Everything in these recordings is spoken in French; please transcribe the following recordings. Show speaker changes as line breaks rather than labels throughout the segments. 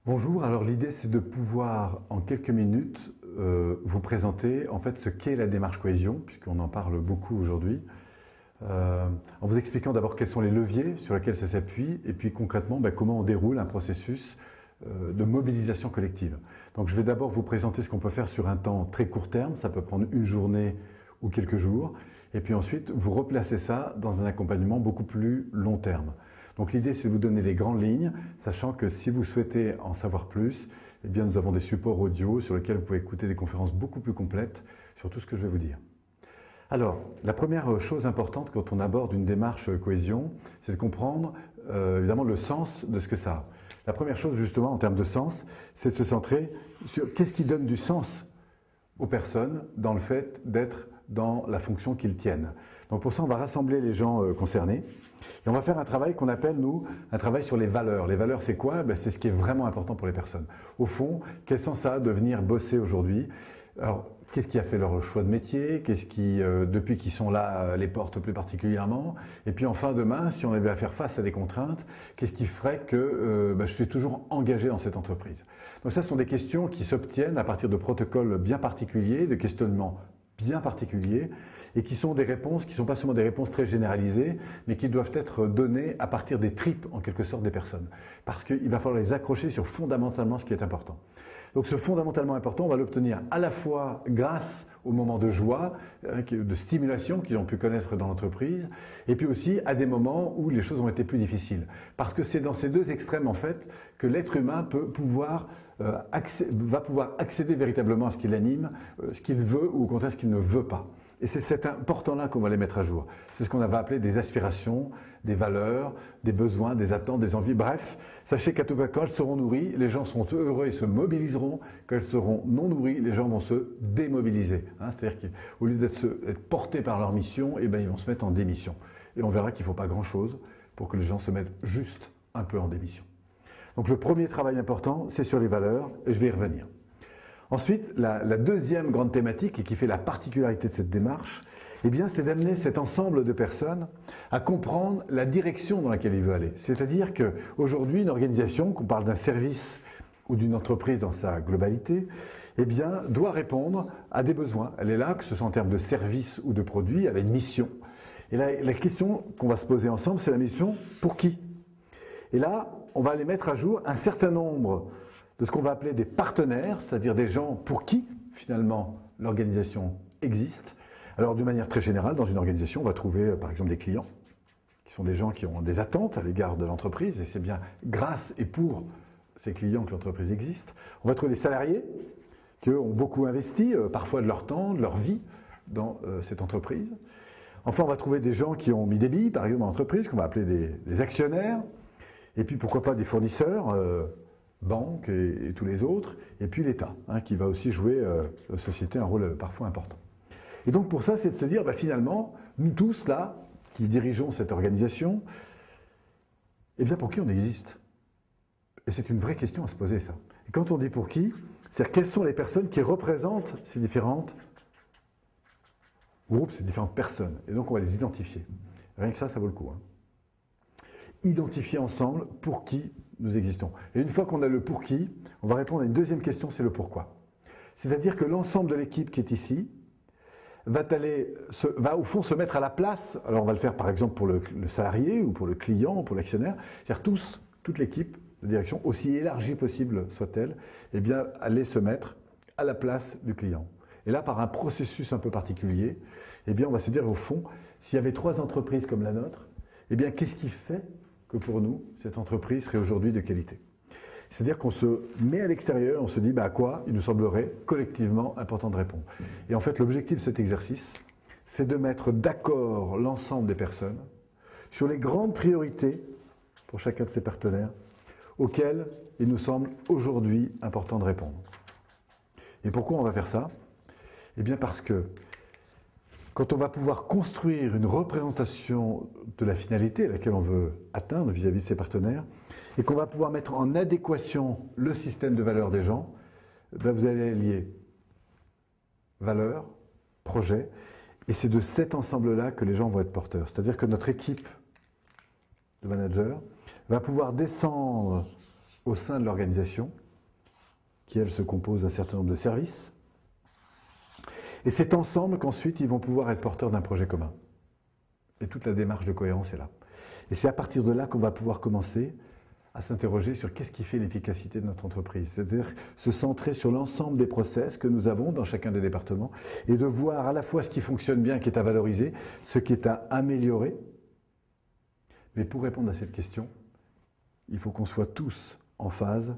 Bonjour, alors l'idée c'est de pouvoir en quelques minutes vous présenter en fait ce qu'est la démarche cohésion, puisqu'on en parle beaucoup aujourd'hui, en vous expliquant d'abord quels sont les leviers sur lesquels ça s'appuie et puis concrètement comment on déroule un processus de mobilisation collective. Donc je vais d'abord vous présenter ce qu'on peut faire sur un temps très court terme, ça peut prendre une journée ou quelques jours, et puis ensuite vous replacez ça dans un accompagnement beaucoup plus long terme. Donc l'idée c'est de vous donner les grandes lignes, sachant que si vous souhaitez en savoir plus, eh bien nous avons des supports audio sur lesquels vous pouvez écouter des conférences beaucoup plus complètes sur tout ce que je vais vous dire. Alors, la première chose importante quand on aborde une démarche cohésion, c'est de comprendre évidemment le sens de ce que ça a. La première chose justement en termes de sens, c'est de se centrer sur qu'est-ce qui donne du sens aux personnes dans le fait d'être dans la fonction qu'ils tiennent. Donc pour ça, on va rassembler les gens concernés et on va faire un travail qu'on appelle, nous, un travail sur les valeurs. Les valeurs, c'est quoi? C'est ce qui est vraiment important pour les personnes. Au fond, quel sens ça a de venir bosser aujourd'hui? Alors, qu'est-ce qui a fait leur choix de métier? Qu'est-ce qui, depuis qu'ils sont là, les porte plus particulièrement? Et puis enfin, demain, si on avait à faire face à des contraintes, qu'est-ce qui ferait que je suis toujours engagé dans cette entreprise? Donc ça, ce sont des questions qui s'obtiennent à partir de protocoles bien particuliers, de questionnements bien particuliers, et qui sont des réponses qui ne sont pas seulement des réponses très généralisées, mais qui doivent être données à partir des tripes, en quelque sorte, des personnes. Parce qu'il va falloir les accrocher sur fondamentalement ce qui est important. Donc ce fondamentalement important, on va l'obtenir à la fois grâce aux moments de joie, de stimulation qu'ils ont pu connaître dans l'entreprise, et puis aussi à des moments où les choses ont été plus difficiles. Parce que c'est dans ces deux extrêmes, en fait, que l'être humain va pouvoir accéder véritablement à ce qui l'anime, ce qu'il veut ou au contraire ce qu'il ne veut pas. Et c'est cet important-là qu'on va les mettre à jour. C'est ce qu'on va appeler des aspirations, des valeurs, des besoins, des attentes, des envies. Bref, sachez qu'à tout cas, quand elles seront nourries, les gens seront heureux et se mobiliseront. Quand elles seront non nourries, les gens vont se démobiliser. C'est-à-dire qu'au lieu d'être portés par leur mission, ils vont se mettre en démission. Et on verra qu'il ne faut pas grand-chose pour que les gens se mettent juste un peu en démission. Donc le premier travail important, c'est sur les valeurs, et je vais y revenir. Ensuite, la deuxième grande thématique, et qui fait la particularité de cette démarche, c'est d'amener cet ensemble de personnes à comprendre la direction dans laquelle il veut aller. C'est-à-dire qu'aujourd'hui, une organisation, qu'on parle d'un service ou d'une entreprise dans sa globalité, doit répondre à des besoins. Elle est là, que ce soit en termes de service ou de produit, elle a une mission. Et là, la question qu'on va se poser ensemble, c'est la mission pour qui? Et là, on va aller mettre à jour un certain nombre de ce qu'on va appeler des partenaires, c'est-à-dire des gens pour qui, finalement, l'organisation existe. Alors, d'une manière très générale, dans une organisation, on va trouver, par exemple, des clients, qui sont des gens qui ont des attentes à l'égard de l'entreprise, et c'est bien grâce et pour ces clients que l'entreprise existe. On va trouver des salariés, qui eux, ont beaucoup investi, parfois de leur temps, de leur vie, dans cette entreprise. Enfin, on va trouver des gens qui ont mis des billes, par exemple, dans l'entreprise, qu'on va appeler des actionnaires, et puis pourquoi pas des fournisseurs, banques et tous les autres, et puis l'État, qui va aussi jouer la société un rôle parfois important. Et donc pour ça, c'est de se dire, finalement, nous tous là, qui dirigeons cette organisation, pour qui on existe? Et c'est une vraie question à se poser, ça. Et quand on dit pour qui, c'est-à-dire quelles sont les personnes qui représentent ces différents groupes, ces différentes personnes. Et donc on va les identifier. Rien que ça vaut le coup. Identifier ensemble pour qui nous existons. Et une fois qu'on a le pour qui, on va répondre à une deuxième question, c'est le pourquoi. C'est-à-dire que l'ensemble de l'équipe qui est ici va au fond se mettre à la place, alors on va le faire par exemple pour le salarié ou pour le client ou pour l'actionnaire, c'est-à-dire toute l'équipe de direction, aussi élargie possible soit-elle, aller se mettre à la place du client. Et là, par un processus un peu particulier, on va se dire au fond, s'il y avait 3 entreprises comme la nôtre, qu'est-ce qui fait que pour nous, cette entreprise serait aujourd'hui de qualité? C'est-à-dire qu'on se met à l'extérieur, on se dit à quoi il nous semblerait collectivement important de répondre. Et en fait, l'objectif de cet exercice, c'est de mettre d'accord l'ensemble des personnes sur les grandes priorités pour chacun de ces partenaires auxquelles il nous semble aujourd'hui important de répondre. Et pourquoi on va faire ça? Parce que quand on va pouvoir construire une représentation de la finalité à laquelle on veut atteindre vis-à-vis de ses partenaires, et qu'on va pouvoir mettre en adéquation le système de valeurs des gens, vous allez lier valeurs, projets, et c'est de cet ensemble-là que les gens vont être porteurs. C'est-à-dire que notre équipe de managers va pouvoir descendre au sein de l'organisation, qui elle se compose d'un certain nombre de services. Et c'est ensemble qu'ensuite ils vont pouvoir être porteurs d'un projet commun. Et toute la démarche de cohérence est là. Et c'est à partir de là qu'on va pouvoir commencer à s'interroger sur qu'est-ce qui fait l'efficacité de notre entreprise. C'est-à-dire se centrer sur l'ensemble des process que nous avons dans chacun des départements et de voir à la fois ce qui fonctionne bien, qui est à valoriser, ce qui est à améliorer. Mais pour répondre à cette question, il faut qu'on soit tous en phase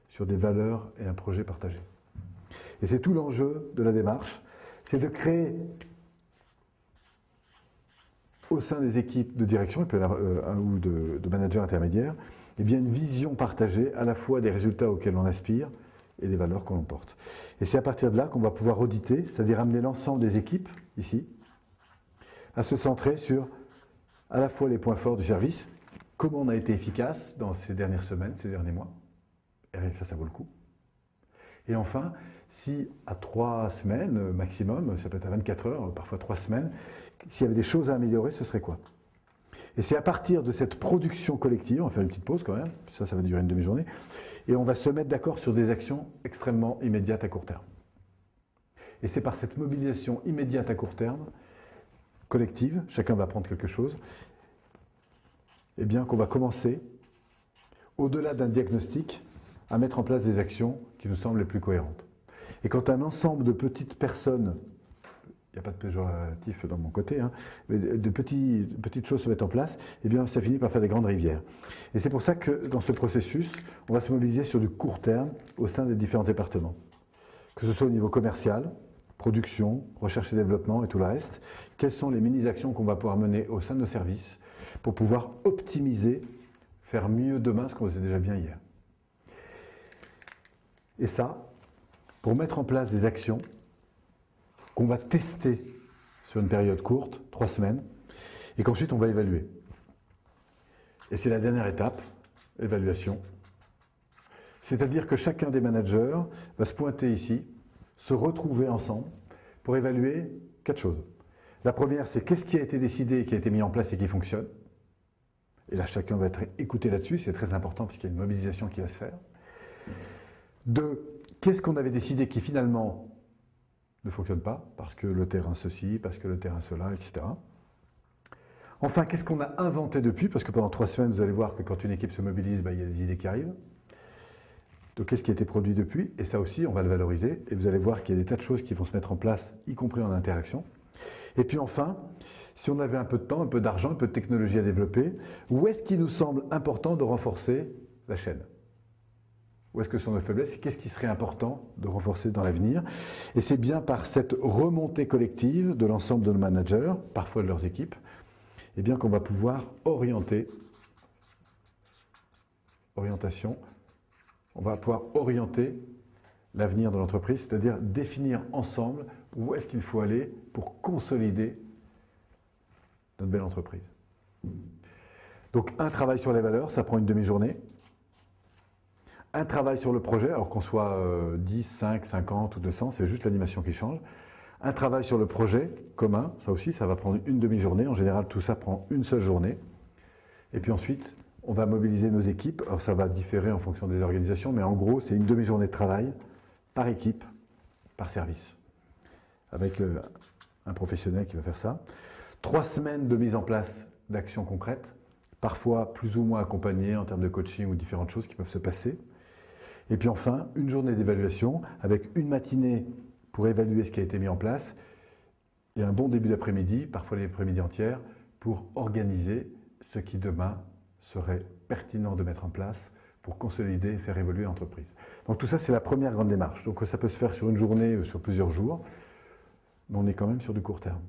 sur des valeurs et un projet partagé. Et c'est tout l'enjeu de la démarche, c'est de créer au sein des équipes de direction, il peut y en avoir un ou de managers intermédiaires, eh bien une vision partagée à la fois des résultats auxquels on aspire et des valeurs que l'on porte. Et c'est à partir de là qu'on va pouvoir auditer, c'est-à-dire amener l'ensemble des équipes, ici, à se centrer sur à la fois les points forts du service, comment on a été efficace dans ces dernières semaines, ces derniers mois, et rien que ça vaut le coup. Et enfin, si à 3 semaines maximum, ça peut être à 24 heures, parfois 3 semaines, s'il y avait des choses à améliorer, ce serait quoi? Et c'est à partir de cette production collective, on va faire une petite pause quand même, ça va durer une demi-journée, et on va se mettre d'accord sur des actions extrêmement immédiates à court terme. Et c'est par cette mobilisation immédiate à court terme, collective, chacun va prendre quelque chose, eh bien qu'on va commencer, au-delà d'un diagnostic, à mettre en place des actions qui nous semblent les plus cohérentes. Et quand un ensemble de petites personnes, il n'y a pas de péjoratif dans mon côté, hein, mais de petites choses se mettent en place, eh bien ça finit par faire des grandes rivières. Et c'est pour ça que dans ce processus, on va se mobiliser sur du court terme au sein des différents départements. Que ce soit au niveau commercial, production, recherche et développement et tout le reste, quelles sont les mini-actions qu'on va pouvoir mener au sein de nos services pour pouvoir optimiser, faire mieux demain ce qu'on faisait déjà bien hier. Et ça, pour mettre en place des actions qu'on va tester sur une période courte, 3 semaines, et qu'ensuite on va évaluer. Et c'est la dernière étape, évaluation. C'est-à-dire que chacun des managers va se pointer ici, se retrouver ensemble pour évaluer 4 choses. La première, c'est qu'est-ce qui a été décidé, qui a été mis en place et qui fonctionne. Et là, chacun va être écouté là-dessus, c'est très important puisqu'il y a une mobilisation qui va se faire. 2, qu'est-ce qu'on avait décidé qui finalement ne fonctionne pas, parce que le terrain ceci, parce que le terrain cela, etc. Enfin, qu'est-ce qu'on a inventé depuis, parce que pendant 3 semaines, vous allez voir que quand une équipe se mobilise, il y a des idées qui arrivent. Donc, qu'est-ce qui a été produit depuis? Et ça aussi, on va le valoriser, et vous allez voir qu'il y a des tas de choses qui vont se mettre en place, y compris en interaction. Et puis enfin, si on avait un peu de temps, un peu d'argent, un peu de technologie à développer, où est-ce qu'il nous semble important de renforcer la chaîne? Où est-ce que sont nos faiblesses? Qu'est-ce qui serait important de renforcer dans l'avenir? Et c'est bien par cette remontée collective de l'ensemble de nos managers, parfois de leurs équipes, eh bien qu'on va pouvoir orienter, on va pouvoir orienter l'avenir de l'entreprise, c'est-à-dire définir ensemble où est-ce qu'il faut aller pour consolider notre belle entreprise. Donc un travail sur les valeurs, ça prend une demi-journée. Un travail sur le projet, alors qu'on soit 10, 5, 50 ou 200, c'est juste l'animation qui change. Un travail sur le projet commun, ça aussi, ça va prendre une demi-journée. En général, tout ça prend une seule journée. Et puis ensuite, on va mobiliser nos équipes. Alors ça va différer en fonction des organisations, mais en gros, c'est une demi-journée de travail par équipe, par service, avec un professionnel qui va faire ça. 3 semaines de mise en place d'actions concrètes, parfois plus ou moins accompagnées en termes de coaching ou différentes choses qui peuvent se passer. Et puis enfin, une journée d'évaluation avec une matinée pour évaluer ce qui a été mis en place et un bon début d'après-midi, parfois les après-midi entières, pour organiser ce qui demain serait pertinent de mettre en place pour consolider et faire évoluer l'entreprise. Donc tout ça, c'est la première grande démarche. Donc ça peut se faire sur une journée ou sur plusieurs jours, mais on est quand même sur du court terme.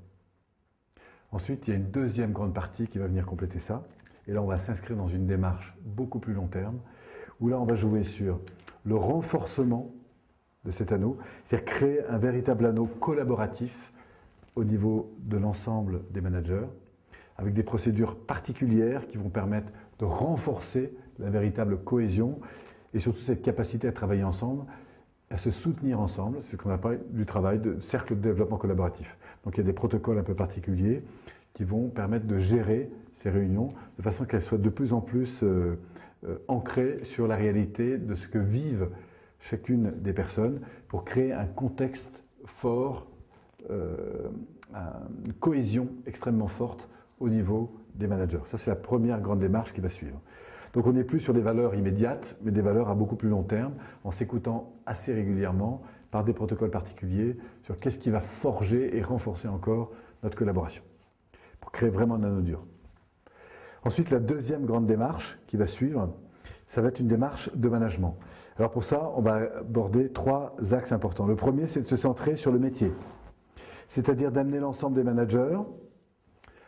Ensuite, il y a une deuxième grande partie qui va venir compléter ça. Et là, on va s'inscrire dans une démarche beaucoup plus long terme, où là, on va jouer sur le renforcement de cet anneau, c'est-à-dire créer un véritable anneau collaboratif au niveau de l'ensemble des managers, avec des procédures particulières qui vont permettre de renforcer la véritable cohésion et surtout cette capacité à travailler ensemble, à se soutenir ensemble. C'est ce qu'on appelle du travail de cercle de développement collaboratif. Donc il y a des protocoles un peu particuliers qui vont permettre de gérer ces réunions de façon qu'elles soient de plus en plus ancré sur la réalité de ce que vivent chacune des personnes pour créer un contexte fort, une cohésion extrêmement forte au niveau des managers. Ça, c'est la première grande démarche qui va suivre. Donc on n'est plus sur des valeurs immédiates, mais des valeurs à beaucoup plus long terme, en s'écoutant assez régulièrement par des protocoles particuliers sur qu'est-ce qui va forger et renforcer encore notre collaboration, pour créer vraiment un anneau dur. Ensuite, la deuxième grande démarche qui va suivre, ça va être une démarche de management. Alors pour ça, on va aborder 3 axes importants. Le premier, c'est de se centrer sur le métier, c'est-à-dire d'amener l'ensemble des managers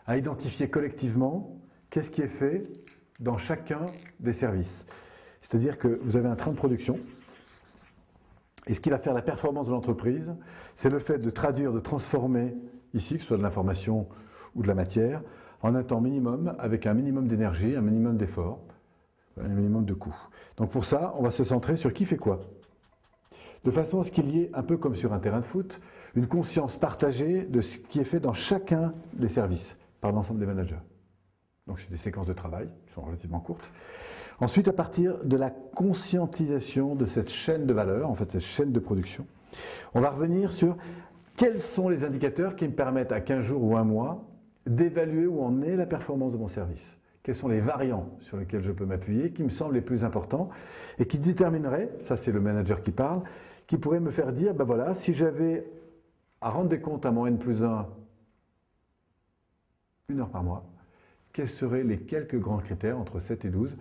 à identifier collectivement qu'est-ce qui est fait dans chacun des services. C'est-à-dire que vous avez un train de production, et ce qui va faire la performance de l'entreprise, c'est le fait de traduire, de transformer ici, que ce soit de l'information ou de la matière, en un temps minimum, avec un minimum d'énergie, un minimum d'effort, un minimum de coût. Donc pour ça, on va se centrer sur qui fait quoi. De façon à ce qu'il y ait, un peu comme sur un terrain de foot, une conscience partagée de ce qui est fait dans chacun des services, par l'ensemble des managers. Donc c'est des séquences de travail qui sont relativement courtes. Ensuite, à partir de la conscientisation de cette chaîne de valeur, en fait cette chaîne de production, on va revenir sur quels sont les indicateurs qui me permettent à 15 jours ou un mois d'évaluer où en est la performance de mon service. Quels sont les variants sur lesquels je peux m'appuyer, qui me semblent les plus importants et qui détermineraient, ça c'est le manager qui parle, qui pourrait me faire dire, ben voilà, si j'avais à rendre des comptes à mon N+1 1 heure par mois, quels seraient les quelques grands critères entre 7 et 12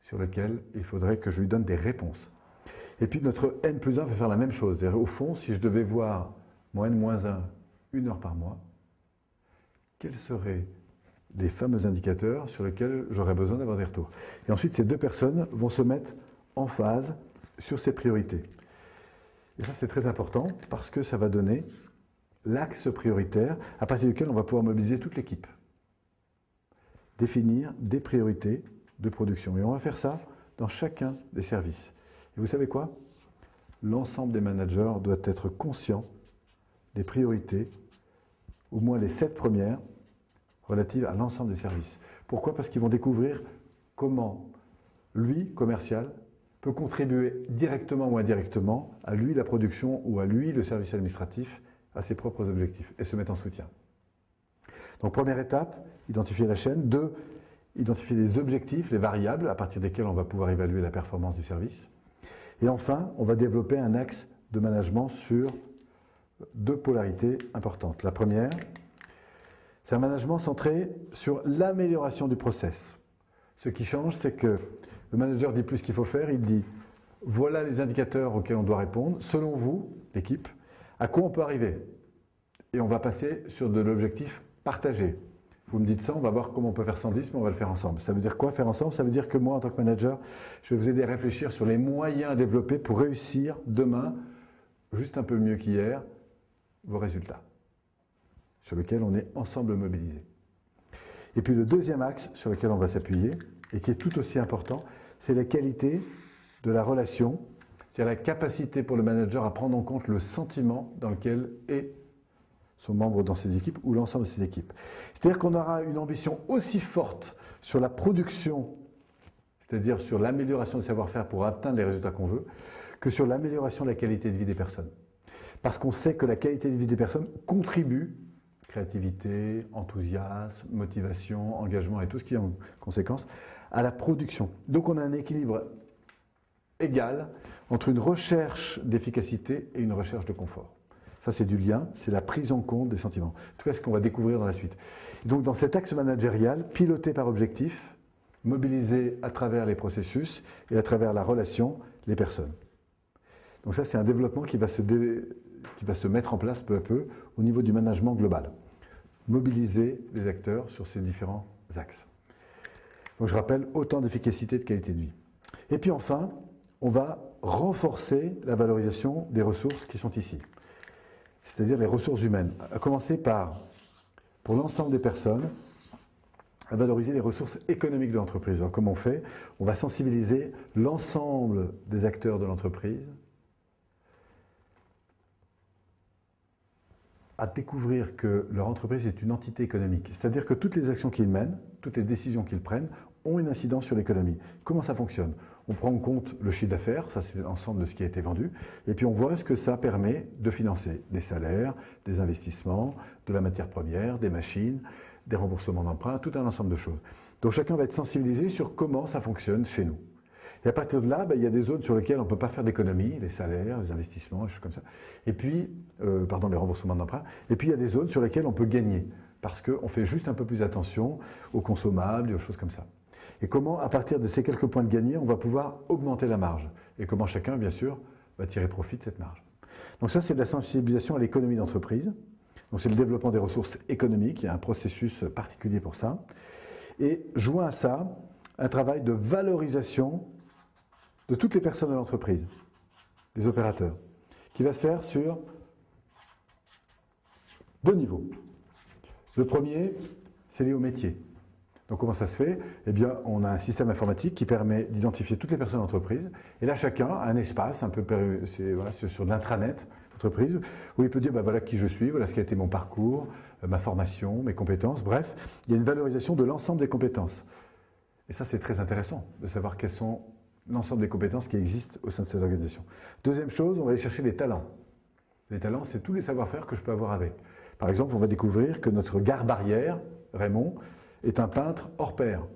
sur lesquels il faudrait que je lui donne des réponses. Et puis notre N+1 va faire la même chose. Au fond, si je devais voir mon N-1 1 heure par mois, quels seraient les fameux indicateurs sur lesquels j'aurais besoin d'avoir des retours. Et ensuite, ces 2 personnes vont se mettre en phase sur ces priorités. Et ça, c'est très important parce que ça va donner l'axe prioritaire à partir duquel on va pouvoir mobiliser toute l'équipe. Définir des priorités de production. Et on va faire ça dans chacun des services. Et vous savez quoi? L'ensemble des managers doit être conscient des priorités, au moins les 7 premières, relatives à l'ensemble des services. Pourquoi? Parce qu'ils vont découvrir comment lui, commercial, peut contribuer directement ou indirectement à lui la production ou à lui le service administratif à ses propres objectifs et se mettre en soutien. Donc première étape, identifier la chaîne. 2, identifier les objectifs, les variables à partir desquels on va pouvoir évaluer la performance du service. Et enfin, on va développer un axe de management sur 2 polarités importantes. La première, c'est un management centré sur l'amélioration du process. Ce qui change, c'est que le manager dit plus ce qu'il faut faire, il dit voilà les indicateurs auxquels on doit répondre, selon vous, l'équipe, à quoi on peut arriver. Et on va passer sur de l'objectif partagé. Vous me dites ça, on va voir comment on peut faire 110, mais on va le faire ensemble. Ça veut dire quoi faire ensemble? Ça veut dire que moi, en tant que manager, je vais vous aider à réfléchir sur les moyens à développer pour réussir demain, juste un peu mieux qu'hier, vos résultats, sur lesquels on est ensemble mobilisés. Et puis le deuxième axe sur lequel on va s'appuyer, et qui est tout aussi important, c'est la qualité de la relation, c'est la capacité pour le manager à prendre en compte le sentiment dans lequel est son membre dans ses équipes ou l'ensemble de ses équipes. C'est-à-dire qu'on aura une ambition aussi forte sur la production, c'est-à-dire sur l'amélioration du savoir-faire pour atteindre les résultats qu'on veut, que sur l'amélioration de la qualité de vie des personnes. Parce qu'on sait que la qualité de vie des personnes contribue, créativité, enthousiasme, motivation, engagement et tout ce qui est en conséquence, à la production. Donc on a un équilibre égal entre une recherche d'efficacité et une recherche de confort. Ça, c'est du lien, c'est la prise en compte des sentiments. En tout cas, ce qu'on va découvrir dans la suite. Donc, dans cet axe managérial, piloté par objectif, mobilisé à travers les processus et à travers la relation, les personnes. Donc ça, c'est un développement qui va se mettre en place peu à peu au niveau du management global. Mobiliser les acteurs sur ces différents axes. Donc, je rappelle, autant d'efficacité et de qualité de vie. Et puis enfin, on va renforcer la valorisation des ressources qui sont ici. C'est-à-dire les ressources humaines, à commencer par, pour l'ensemble des personnes, à valoriser les ressources économiques de l'entreprise. Alors comment on fait? On va sensibiliser l'ensemble des acteurs de l'entreprise à découvrir que leur entreprise est une entité économique. C'est-à-dire que toutes les actions qu'ils mènent, toutes les décisions qu'ils prennent, ont une incidence sur l'économie. Comment ça fonctionne? On prend en compte le chiffre d'affaires, ça c'est l'ensemble de ce qui a été vendu, et puis on voit ce que ça permet de financer. Des salaires, des investissements, de la matière première, des machines, des remboursements d'emprunts, tout un ensemble de choses. Donc chacun va être sensibilisé sur comment ça fonctionne chez nous. Et à partir de là, il y a des zones sur lesquelles on ne peut pas faire d'économie, les salaires, les investissements, des choses comme ça. Et puis, les remboursements d'emprunts. Et puis il y a des zones sur lesquelles on peut gagner, parce qu'on fait juste un peu plus attention aux consommables et aux choses comme ça. Et comment, à partir de ces quelques points de gagné, on va pouvoir augmenter la marge. Et comment chacun, bien sûr, va tirer profit de cette marge. Donc ça, c'est de la sensibilisation à l'économie d'entreprise. Donc c'est le développement des ressources économiques. Il y a un processus particulier pour ça. Et joint à ça, un travail de valorisation de toutes les personnes de l'entreprise, des opérateurs, qui va se faire sur 2 niveaux. Le premier, c'est lié au métier. Donc comment ça se fait? Eh bien, on a un système informatique qui permet d'identifier toutes les personnes de l'entreprise. Et là, chacun a un espace, un peu voilà, sur l'intranet d'entreprise, où il peut dire, voilà qui je suis, voilà ce qui a été mon parcours, ma formation, mes compétences. Bref, il y a une valorisation de l'ensemble des compétences. Et ça, c'est très intéressant de savoir quelles sont l'ensemble des compétences qui existent au sein de cette organisation. Deuxième chose, on va aller chercher les talents. Les talents, c'est tous les savoir-faire que je peux avoir avec. Par exemple, on va découvrir que notre gare barrière, Raymond, est un peintre hors pair.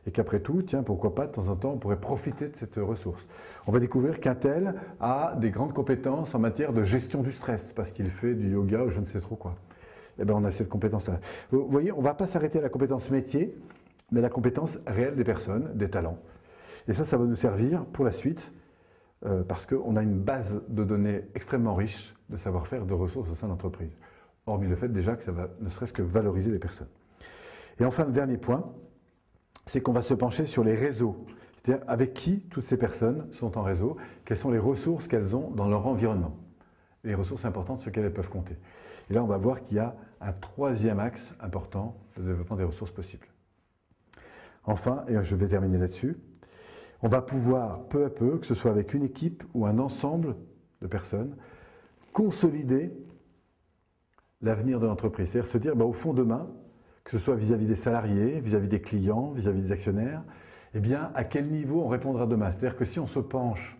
Et qu'après tout, tiens, pourquoi pas, de temps en temps, on pourrait profiter de cette ressource. On va découvrir qu'un tel a des grandes compétences en matière de gestion du stress, parce qu'il fait du yoga ou je ne sais trop quoi. Eh bien, on a cette compétence-là. Vous voyez, on ne va pas s'arrêter à la compétence métier, mais à la compétence réelle des personnes, des talents. Et ça va nous servir pour la suite, parce qu'on a une base de données extrêmement riche de savoir-faire, de ressources au sein de l'entreprise. Hormis le fait déjà que ça va ne serait-ce que valoriser les personnes. Et enfin, le dernier point, c'est qu'on va se pencher sur les réseaux. C'est-à-dire avec qui toutes ces personnes sont en réseau, quelles sont les ressources qu'elles ont dans leur environnement, les ressources importantes sur lesquelles elles peuvent compter. Et là, on va voir qu'il y a un troisième axe important de développement des ressources possibles. Enfin, et je vais terminer là-dessus, on va pouvoir peu à peu, que ce soit avec une équipe ou un ensemble de personnes, consolider l'avenir de l'entreprise. C'est-à-dire se dire, au fond, demain, que ce soit vis-à-vis des salariés, vis-à-vis des clients, vis-à-vis des actionnaires, eh bien, à quel niveau on répondra demain? C'est-à-dire que si on se penche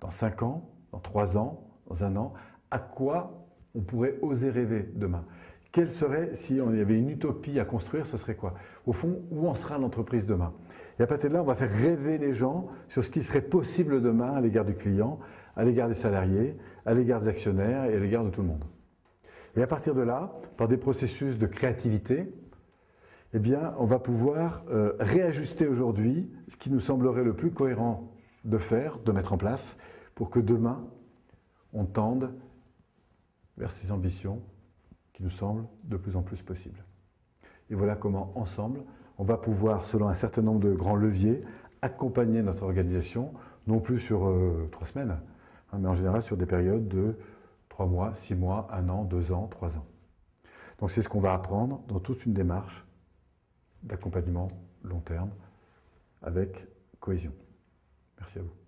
dans 5 ans, dans 3 ans, dans 1 an, à quoi on pourrait oser rêver demain? Quelle serait, si on y avait une utopie à construire, ce serait quoi? Au fond, où en sera l'entreprise demain? Et à partir de là, on va faire rêver les gens sur ce qui serait possible demain à l'égard du client, à l'égard des salariés, à l'égard des actionnaires et à l'égard de tout le monde. Et à partir de là, par des processus de créativité, eh bien, on va pouvoir réajuster aujourd'hui ce qui nous semblerait le plus cohérent de faire, de mettre en place, pour que demain, on tende vers ces ambitions qui nous semblent de plus en plus possibles. Et voilà comment, ensemble, on va pouvoir, selon un certain nombre de grands leviers, accompagner notre organisation, non plus sur 3 semaines, mais en général sur des périodes de 3 mois, 6 mois, 1 an, 2 ans, 3 ans. Donc c'est ce qu'on va apprendre dans toute une démarche d'accompagnement long terme avec cohésion. Merci à vous.